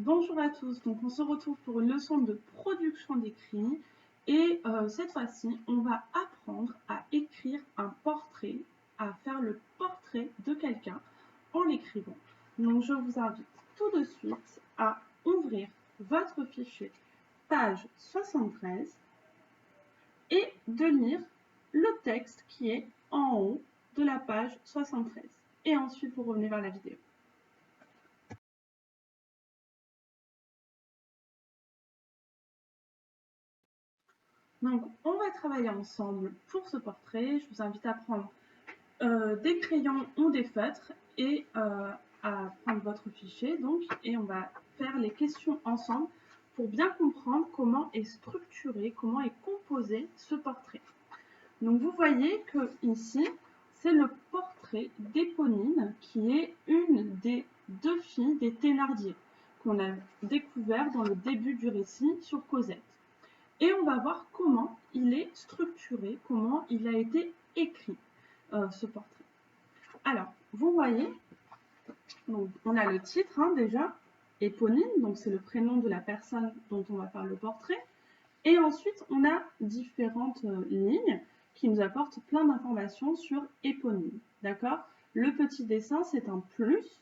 Bonjour à tous, donc on se retrouve pour une leçon de production d'écrit et cette fois-ci on va apprendre à écrire un portrait, à faire le portrait de quelqu'un en l'écrivant. Donc je vous invite tout de suite à ouvrir votre fichier page 73 et de lire le texte qui est en haut de la page 73 et ensuite vous revenez vers la vidéo. Donc, on va travailler ensemble pour ce portrait. Je vous invite à prendre des crayons ou des feutres et à prendre votre fichier. Donc, et on va faire les questions ensemble pour bien comprendre comment est structuré, comment est composé ce portrait. Donc, vous voyez que ici, c'est le portrait d'Éponine qui est une des deux filles des Thénardier qu'on a découvert dans le début du récit sur Cosette. Et on va voir comment il est structuré, comment il a été écrit, ce portrait. Alors, vous voyez, donc, on a le titre déjà, Éponine, donc c'est le prénom de la personne dont on va faire le portrait. Et ensuite, on a différentes lignes qui nous apportent plein d'informations sur Éponine. D'accord? Le petit dessin, c'est un plus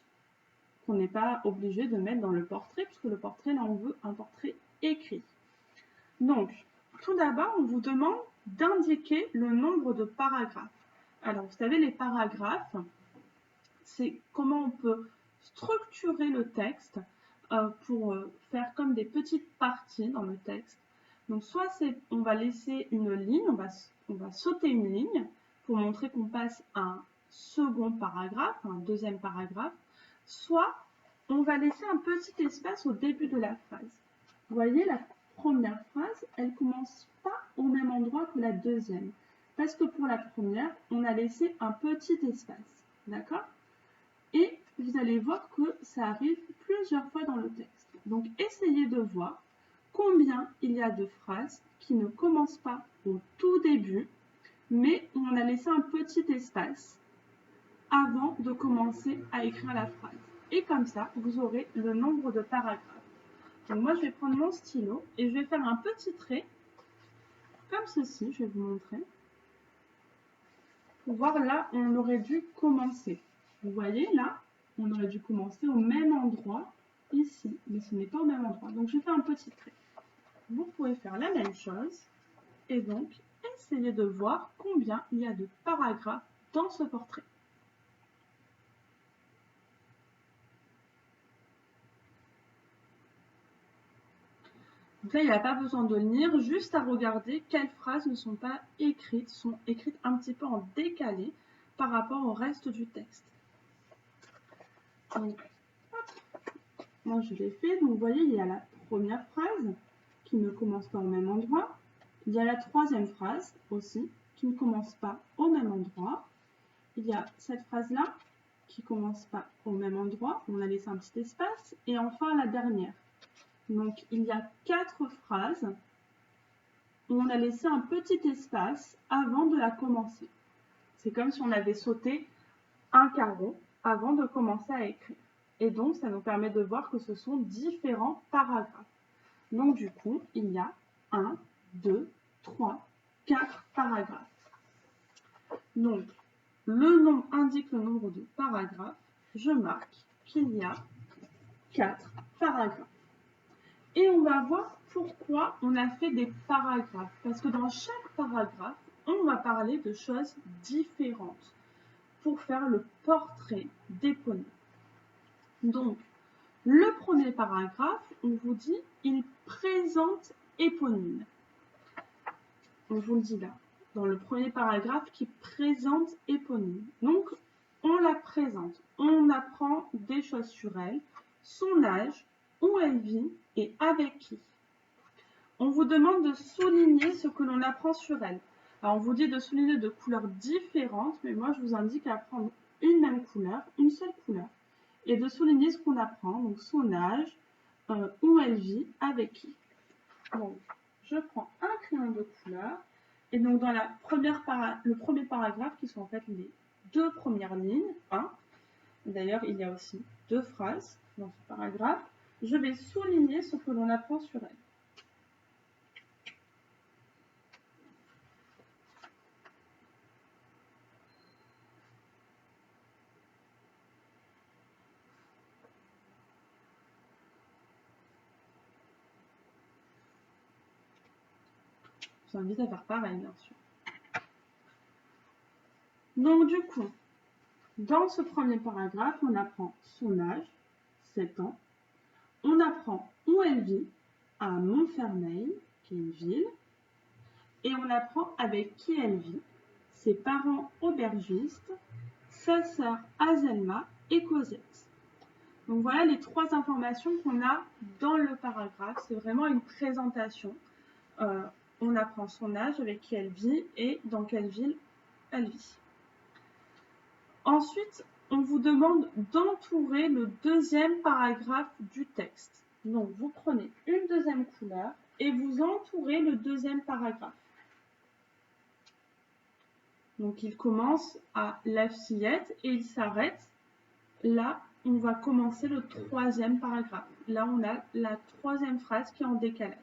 qu'on n'est pas obligé de mettre dans le portrait, puisque le portrait, là, on veut un portrait écrit. Donc, tout d'abord, on vous demande d'indiquer le nombre de paragraphes. Alors, vous savez, les paragraphes, c'est comment on peut structurer le texte pour faire comme des petites parties dans le texte. Donc, soit on va laisser une ligne, on va sauter une ligne pour montrer qu'on passe à un second paragraphe, un deuxième paragraphe, soit on va laisser un petit espace au début de la phrase. Vous voyez, la première phrase, elle commence pas au même endroit que la deuxième. Parce que pour la première, on a laissé un petit espace. D'accord? Et vous allez voir que ça arrive plusieurs fois dans le texte. Donc, essayez de voir combien il y a de phrases qui ne commencent pas au tout début, mais on a laissé un petit espace avant de commencer à écrire la phrase. Et comme ça, vous aurez le nombre de paragraphes. Donc moi, je vais prendre mon stylo et je vais faire un petit trait, comme ceci, je vais vous montrer, pour voir là où on aurait dû commencer. Vous voyez, là, on aurait dû commencer au même endroit, ici, mais ce n'est pas au même endroit. Donc, je fais un petit trait. Vous pouvez faire la même chose, et donc, essayez de voir combien il y a de paragraphes dans ce portrait. Donc là, il n'y a pas besoin de lire, juste à regarder quelles phrases ne sont pas écrites, sont écrites un petit peu en décalé par rapport au reste du texte. Donc, hop, moi je l'ai fait. Donc, vous voyez, il y a la première phrase qui ne commence pas au même endroit. Il y a la troisième phrase aussi qui ne commence pas au même endroit. Il y a cette phrase-là qui ne commence pas au même endroit. On a laissé un petit espace. Et enfin, la dernière. Donc, il y a 4 phrases où on a laissé un petit espace avant de la commencer. C'est comme si on avait sauté un carreau avant de commencer à écrire. Et donc, ça nous permet de voir que ce sont différents paragraphes. Donc, du coup, il y a 1, 2, 3, 4 paragraphes. Donc, le nom indique le nombre de paragraphes. Je marque qu'il y a 4 paragraphes. Et on va voir pourquoi on a fait des paragraphes. Parce que dans chaque paragraphe, on va parler de choses différentes pour faire le portrait d'Éponine. Donc, le premier paragraphe, on vous dit, il présente Éponine. On vous le dit là, dans le premier paragraphe qui présente Éponine. Donc, on la présente, on apprend des choses sur elle, son âge, où elle vit et avec qui. On vous demande de souligner ce que l'on apprend sur elle. Alors, on vous dit de souligner de couleurs différentes, mais moi, je vous indique à prendre une même couleur, une seule couleur, et de souligner ce qu'on apprend, donc son âge, où elle vit, avec qui. Donc, je prends un crayon de couleur, et donc dans le premier paragraphe, qui sont en fait les 2 premières lignes, d'ailleurs, il y a aussi 2 phrases dans ce paragraphe, je vais souligner ce que l'on apprend sur elle. Je vous invite à faire pareil, bien sûr. Donc du coup, dans ce premier paragraphe, on apprend son âge, 7 ans. On apprend où elle vit, à Montfermeil, qui est une ville. Et on apprend avec qui elle vit, ses parents aubergistes, sa sœur Azelma et Cosette. Donc voilà les 3 informations qu'on a dans le paragraphe. C'est vraiment une présentation. On apprend son âge, avec qui elle vit et dans quelle ville elle vit. Ensuite, on vous demande d'entourer le deuxième paragraphe du texte. Donc vous prenez une deuxième couleur et vous entourez le deuxième paragraphe. Donc il commence à la fillette et il s'arrête. Là, on va commencer le troisième paragraphe. Là, on a la troisième phrase qui est en décalage.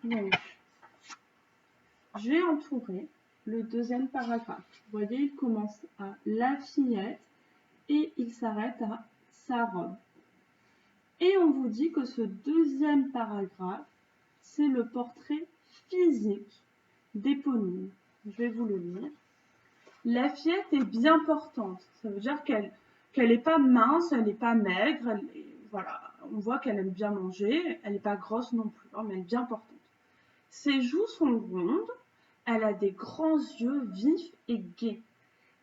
Donc, j'ai entouré le deuxième paragraphe. Vous voyez, il commence à la fillette et il s'arrête à sa robe. Et on vous dit que ce deuxième paragraphe, c'est le portrait physique d'Éponine. Je vais vous le lire. La fillette est bien portante. Ça veut dire qu'elle n'est pas mince, elle n'est pas maigre. Voilà, on voit qu'elle aime bien manger. Elle n'est pas grosse non plus, mais elle est bien portante. Ses joues sont rondes. Elle a des grands yeux vifs et gais.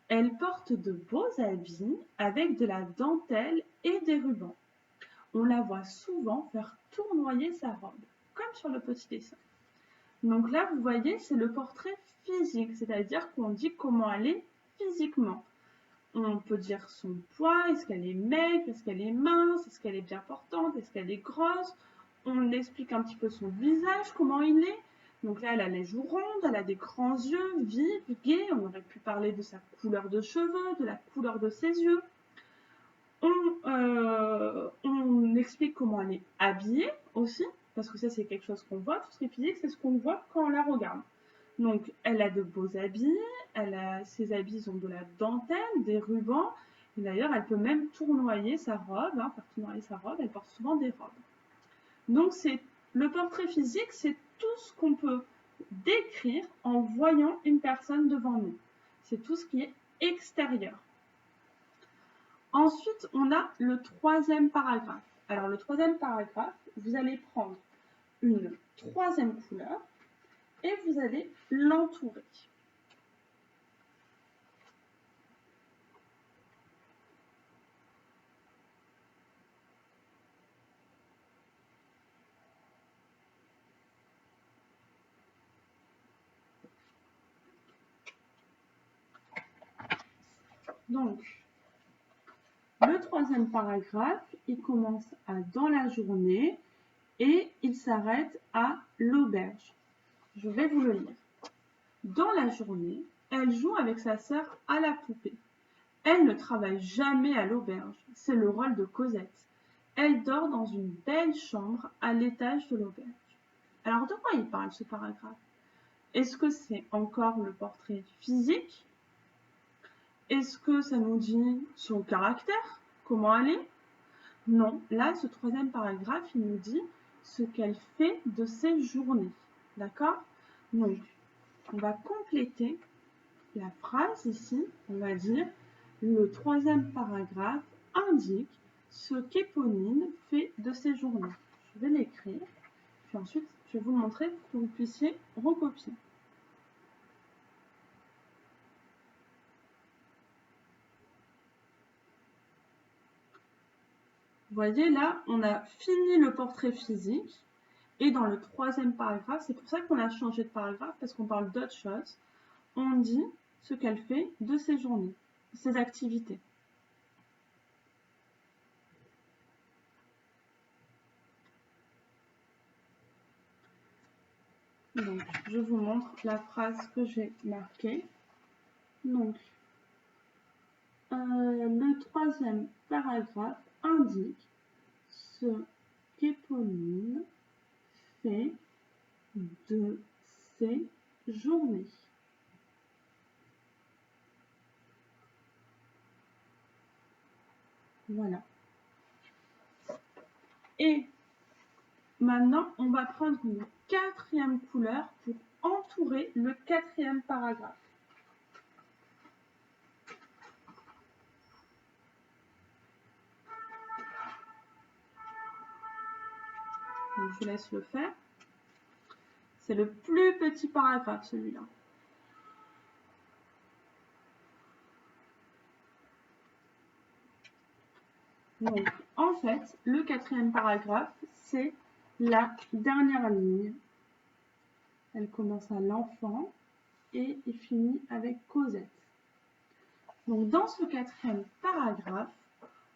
Elle porte de beaux habits avec de la dentelle et des rubans. On la voit souvent faire tournoyer sa robe, comme sur le petit dessin. Donc là, vous voyez, c'est le portrait physique, c'est-à-dire qu'on dit comment elle est physiquement. On peut dire son poids, est-ce qu'elle est maigre, est-ce qu'elle est mince, est-ce qu'elle est bien portante, est-ce qu'elle est grosse. On explique un petit peu son visage, comment il est. Donc là, elle a les joues rondes, elle a des grands yeux, vifs, gais. On aurait pu parler de sa couleur de cheveux, de la couleur de ses yeux. On explique comment elle est habillée aussi, parce que ça c'est quelque chose qu'on voit, tout ce qui est physique, c'est ce qu'on voit quand on la regarde. Donc elle a de beaux habits, ses habits ont de la dentelle, des rubans, et d'ailleurs elle peut même tournoyer sa robe, faire tournoyer sa robe, elle porte souvent des robes. Donc le portrait physique, c'est tout ce qu'on peut décrire en voyant une personne devant nous. C'est tout ce qui est extérieur. Ensuite, on a le troisième paragraphe. Alors, le troisième paragraphe, vous allez prendre une troisième couleur et vous allez l'entourer. Donc, le troisième paragraphe, il commence à dans la journée et il s'arrête à l'auberge. Je vais vous le lire. Dans la journée, elle joue avec sa sœur à la poupée. Elle ne travaille jamais à l'auberge, c'est le rôle de Cosette. Elle dort dans une belle chambre à l'étage de l'auberge. Alors de quoi il parle ce paragraphe? Est-ce que c'est encore le portrait physique? Est-ce que ça nous dit son caractère? Comment elle est? Non, là, ce troisième paragraphe, il nous dit ce qu'elle fait de ses journées. D'accord? Donc, on va compléter la phrase ici. On va dire, le troisième paragraphe indique ce qu'Éponine fait de ses journées. Je vais l'écrire, puis ensuite, je vais vous montrer pour que vous puissiez recopier. Vous voyez, là, on a fini le portrait physique. Et dans le troisième paragraphe, c'est pour ça qu'on a changé de paragraphe, parce qu'on parle d'autre chose. On dit ce qu'elle fait de ses journées, ses activités. Donc, je vous montre la phrase que j'ai marquée. Donc, le troisième paragraphe indique ce qu'Éponine fait de ses journées. Voilà. Et maintenant, on va prendre une quatrième couleur pour entourer le quatrième paragraphe. Donc, je vous laisse le faire. C'est le plus petit paragraphe, celui-là. Donc, en fait, le quatrième paragraphe, c'est la dernière ligne. Elle commence à l'enfant et il finit avec Cosette. Donc, dans ce quatrième paragraphe,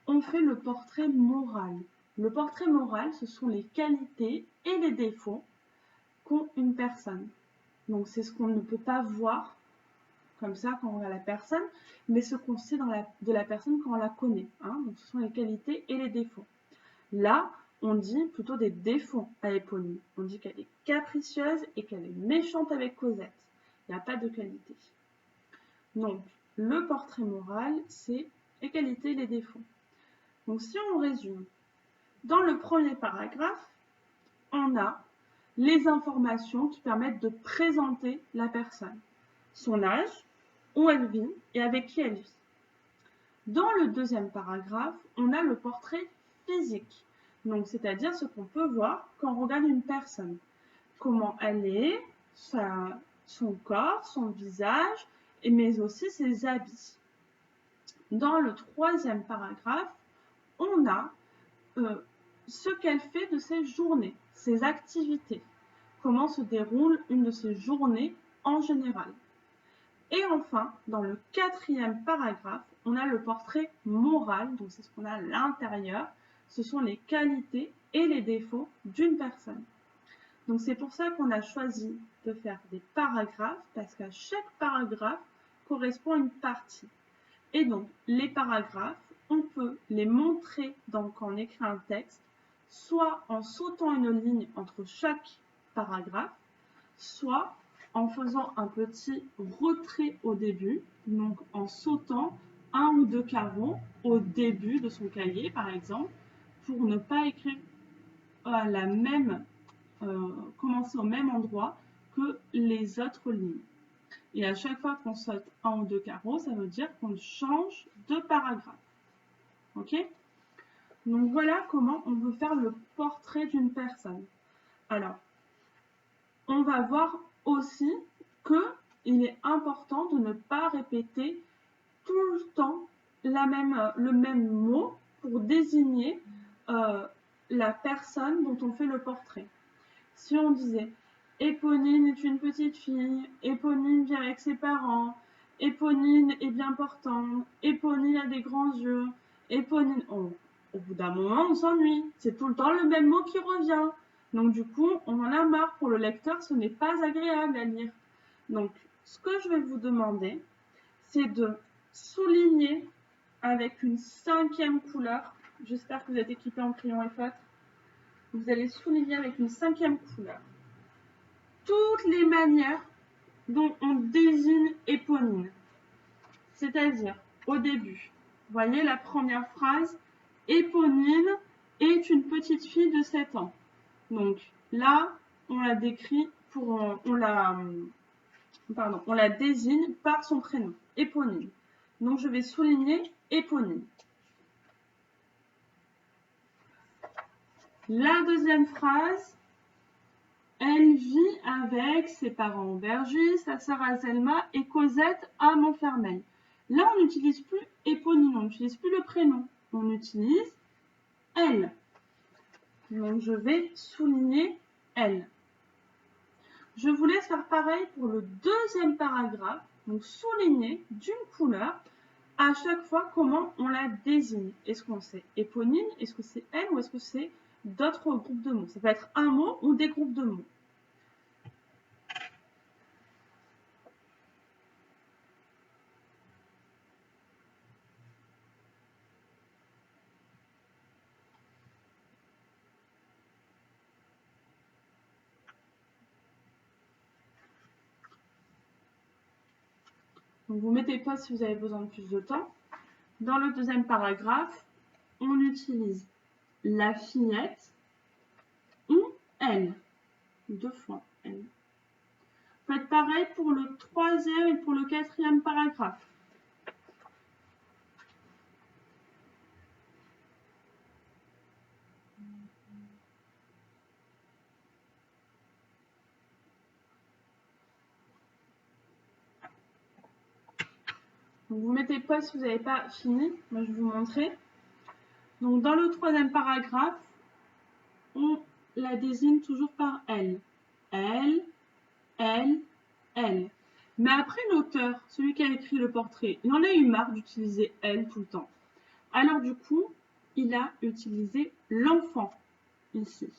on fait le portrait moral. Le portrait moral, ce sont les qualités et les défauts qu'ont une personne. Donc, c'est ce qu'on ne peut pas voir comme ça quand on voit la personne, mais ce qu'on sait de la personne quand on la connaît. Hein. Donc, ce sont les qualités et les défauts. Là, on dit plutôt des défauts à Éponine. On dit qu'elle est capricieuse et qu'elle est méchante avec Cosette. Il n'y a pas de qualité. Donc, le portrait moral, c'est les qualités et les défauts. Donc, si on résume, dans le premier paragraphe, on a les informations qui permettent de présenter la personne, son âge, où elle vit et avec qui elle vit. Dans le deuxième paragraphe, on a le portrait physique, donc c'est-à-dire ce qu'on peut voir quand on regarde une personne. Comment elle est, son corps, son visage, mais aussi ses habits. Dans le troisième paragraphe, on a ce qu'elle fait de ses journées, ses activités, comment se déroule une de ses journées en général. Et enfin, dans le quatrième paragraphe, on a le portrait moral, donc c'est ce qu'on a à l'intérieur, ce sont les qualités et les défauts d'une personne. Donc c'est pour ça qu'on a choisi de faire des paragraphes, parce qu'à chaque paragraphe correspond à une partie. Et donc, les paragraphes, on peut les montrer quand on écrit un texte, soit en sautant une ligne entre chaque paragraphe, soit en faisant un petit retrait au début, donc en sautant un ou deux carreaux au début de son cahier, par exemple, pour ne pas écrire commencer au même endroit que les autres lignes. Et à chaque fois qu'on saute un ou deux carreaux, ça veut dire qu'on change de paragraphe. Ok? Donc voilà comment on peut faire le portrait d'une personne. Alors, on va voir aussi qu'il est important de ne pas répéter tout le temps le même mot pour désigner la personne dont on fait le portrait. Si on disait Éponine est une petite fille, Éponine vit avec ses parents, Éponine est bien portante, Éponine a des grands yeux, Éponine... au bout d'un moment, on s'ennuie. C'est tout le temps le même mot qui revient. Donc du coup, on en a marre. Pour le lecteur, ce n'est pas agréable à lire. Donc, ce que je vais vous demander, c'est de souligner avec une cinquième couleur. J'espère que vous êtes équipés en crayon et feutre. Vous allez souligner avec une cinquième couleur toutes les manières dont on désigne Éponine. C'est-à-dire, au début, voyez la première phrase, Éponine est une petite fille de 7 ans. Donc là, on la décrit on la désigne par son prénom, Éponine. Donc je vais souligner Éponine. La deuxième phrase, elle vit avec ses parents au Bergy, sa sœur Azelma et Cosette à Montfermeil. Là, on n'utilise plus Éponine, on n'utilise plus le prénom, on utilise elle. Donc, je vais souligner elle. Je vous laisse faire pareil pour le deuxième paragraphe, donc souligner d'une couleur à chaque fois comment on la désigne. Est-ce qu'on sait Éponine, est-ce que c'est elle ou est-ce que c'est d'autres groupes de mots? Ça peut être un mot ou des groupes de mots. Donc vous mettez pause si vous avez besoin de plus de temps. Dans le deuxième paragraphe, on utilise la fillette ou elle. 2 fois elle. Faites pareil pour le troisième et pour le quatrième paragraphe. Donc vous mettez pause si vous n'avez pas fini. Moi, je vais vous montrer. Donc, dans le troisième paragraphe, on la désigne toujours par elle. Elle, elle, elle. Mais après, l'auteur, celui qui a écrit le portrait, il en a eu marre d'utiliser elle tout le temps. Alors, du coup, il a utilisé l'enfant ici.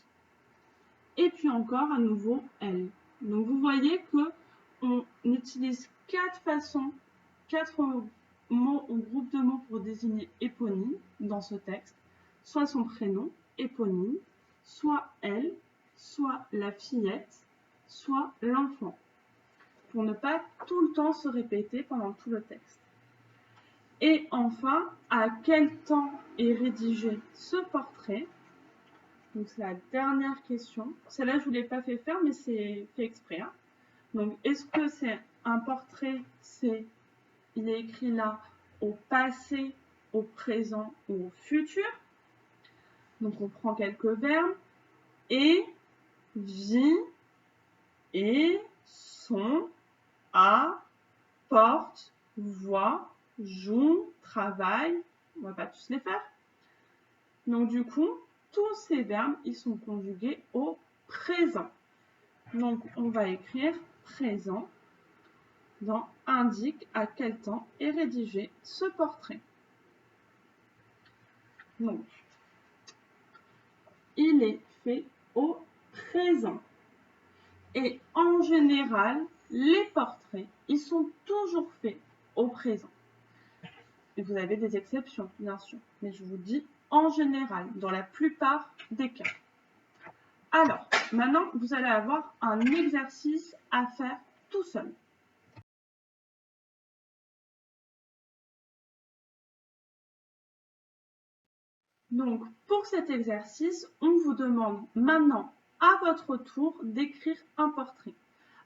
Et puis encore, à nouveau, elle. Donc, vous voyez qu'on utilise 4 façons, 4 mots ou groupes de mots pour désigner éponyme dans ce texte. Soit son prénom, éponyme, soit elle, soit la fillette, soit l'enfant. Pour ne pas tout le temps se répéter pendant tout le texte. Et enfin, à quel temps est rédigé ce portrait? Donc c'est la dernière question. Celle-là, je ne vous l'ai pas fait faire, mais c'est fait exprès. Hein. Donc, est-ce que c'est un portrait? Il est écrit là au passé, au présent ou au futur. Donc, on prend quelques verbes. Et, vit, et, son, a, porte, voit, joue, travaille. On ne va pas tous les faire. Donc, du coup, tous ces verbes, ils sont conjugués au présent. Donc, on va écrire présent dans indique à quel temps est rédigé ce portrait. Donc, il est fait au présent. Et en général, les portraits, ils sont toujours faits au présent. Et vous avez des exceptions, bien sûr. Mais je vous dis en général, dans la plupart des cas. Alors, maintenant, vous allez avoir un exercice à faire tout seul. Donc, pour cet exercice, on vous demande maintenant, à votre tour, d'écrire un portrait.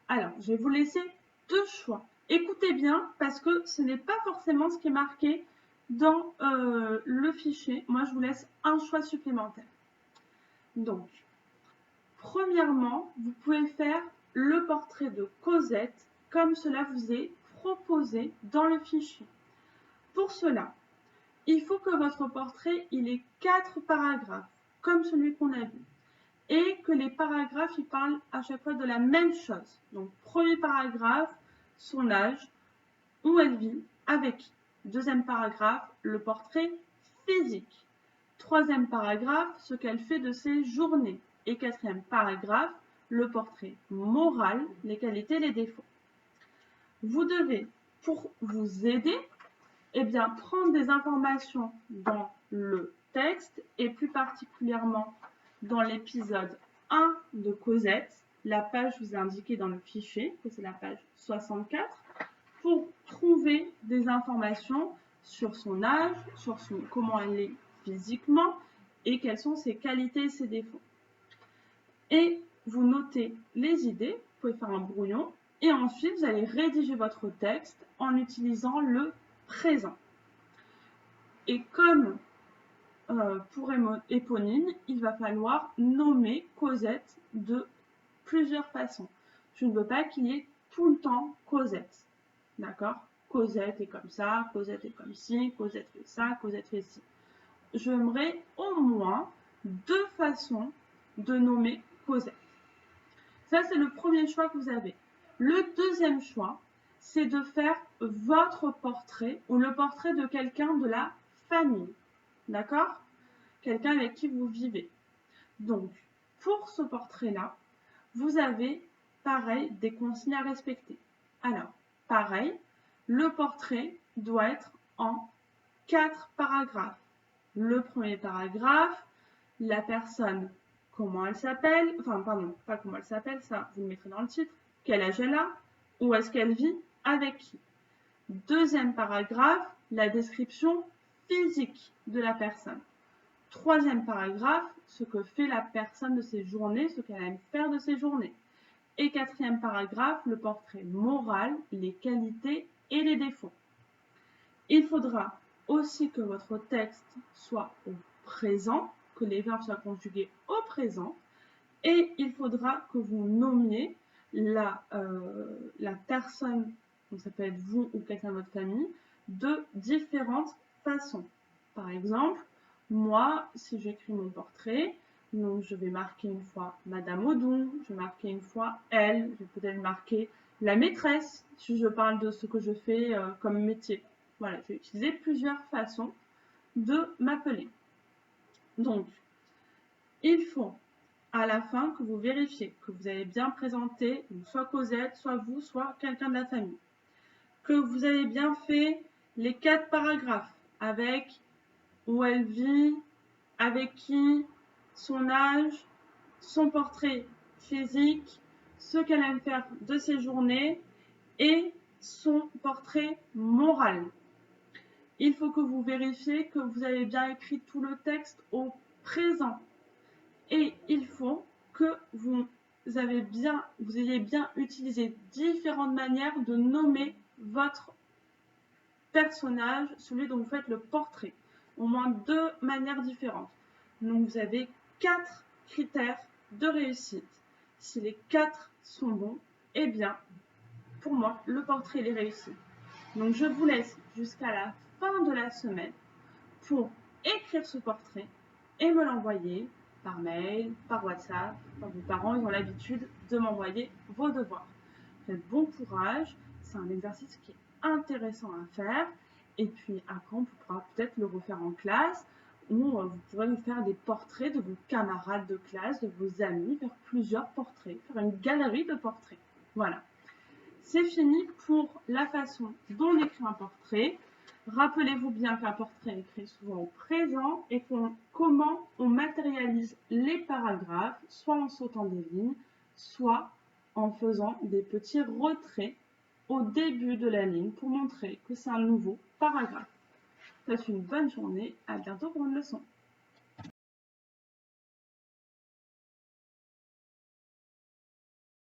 Alors, je vais vous laisser 2 choix. Écoutez bien, parce que ce n'est pas forcément ce qui est marqué dans le fichier. Moi, je vous laisse un choix supplémentaire. Donc, premièrement, vous pouvez faire le portrait de Cosette comme cela vous est proposé dans le fichier. Pour cela, il faut que votre portrait il ait 4 paragraphes, comme celui qu'on a vu. Et que les paragraphes, ils parlent à chaque fois de la même chose. Donc, premier paragraphe, son âge, où elle vit, avec qui. Deuxième paragraphe, le portrait physique. Troisième paragraphe, ce qu'elle fait de ses journées. Et quatrième paragraphe, le portrait moral, les qualités, les défauts. Vous devez, pour vous aider, eh bien, prendre des informations dans le texte et plus particulièrement dans l'épisode 1 de Cosette. La page vous est indiquée dans le fichier, c'est la page 64, pour trouver des informations sur son âge, sur comment elle est physiquement et quelles sont ses qualités et ses défauts. Et vous notez les idées, vous pouvez faire un brouillon, et ensuite vous allez rédiger votre texte en utilisant le présent. Et comme pour éponyme, il va falloir nommer Cosette de plusieurs façons. Je ne veux pas qu'il y ait tout le temps Cosette. D'accord? Cosette est comme ça, Cosette est comme ci, Cosette fait ça, Cosette fait ci. J'aimerais au moins 2 façons de nommer Cosette. Ça, c'est le premier choix que vous avez. Le deuxième choix, c'est de faire votre portrait ou le portrait de quelqu'un de la famille. D'accord? Quelqu'un avec qui vous vivez. Donc, pour ce portrait-là, vous avez, pareil, des consignes à respecter. Alors, pareil, le portrait doit être en 4 paragraphes. Le premier paragraphe, la personne, comment elle s'appelle, enfin, pardon, pas comment elle s'appelle, ça, vous le mettrez dans le titre, quel âge elle a, où est-ce qu'elle vit, avec qui. Deuxième paragraphe, la description physique de la personne. Troisième paragraphe, ce que fait la personne de ses journées, ce qu'elle aime faire de ses journées. Et quatrième paragraphe, le portrait moral, les qualités et les défauts. Il faudra aussi que votre texte soit au présent, que les verbes soient conjugués au présent, et il faudra que vous nommiez la personne, donc ça peut être vous ou quelqu'un de votre famille, de différentes façons. Par exemple, moi, si j'écris mon portrait, donc je vais marquer une fois Madame Odon, je vais marquer une fois elle, je vais peut-être marquer la maîtresse, si je parle de ce que je fais comme métier. Voilà, je vais utiliser plusieurs façons de m'appeler. Donc, il faut à la fin que vous vérifiez que vous avez bien présenté soit Cosette, soit vous, soit quelqu'un de la famille. Que vous avez bien fait les 4 paragraphes avec où elle vit, avec qui, son âge, son portrait physique, ce qu'elle aime faire de ses journées et son portrait moral. Il faut que vous vérifiez que vous avez bien écrit tout le texte au présent. Et il faut que vous ayez bien utilisé différentes manières de nommer votre personnage, celui dont vous faites le portrait. Au moins 2 manières différentes. Donc vous avez 4 critères de réussite. Si les 4 sont bons, eh bien, pour moi, le portrait est réussi. Donc je vous laisse jusqu'à la fin de la semaine pour écrire ce portrait et me l'envoyer par mail, par WhatsApp. Enfin, vos parents, ils ont l'habitude de m'envoyer vos devoirs. Faites bon courage, c'est un exercice qui est intéressant à faire. Et puis après, on pourra peut-être le refaire en classe, ou vous pourrez nous faire des portraits de vos camarades de classe, de vos amis, faire plusieurs portraits, faire une galerie de portraits. Voilà. C'est fini pour la façon dont on écrit un portrait. Rappelez-vous bien qu'un portrait est écrit souvent au présent et comment on matérialise les paragraphes, soit en sautant des lignes, soit en faisant des petits retraits au début de la ligne pour montrer que c'est un nouveau paragraphe. Passez une bonne journée, à bientôt pour une leçon.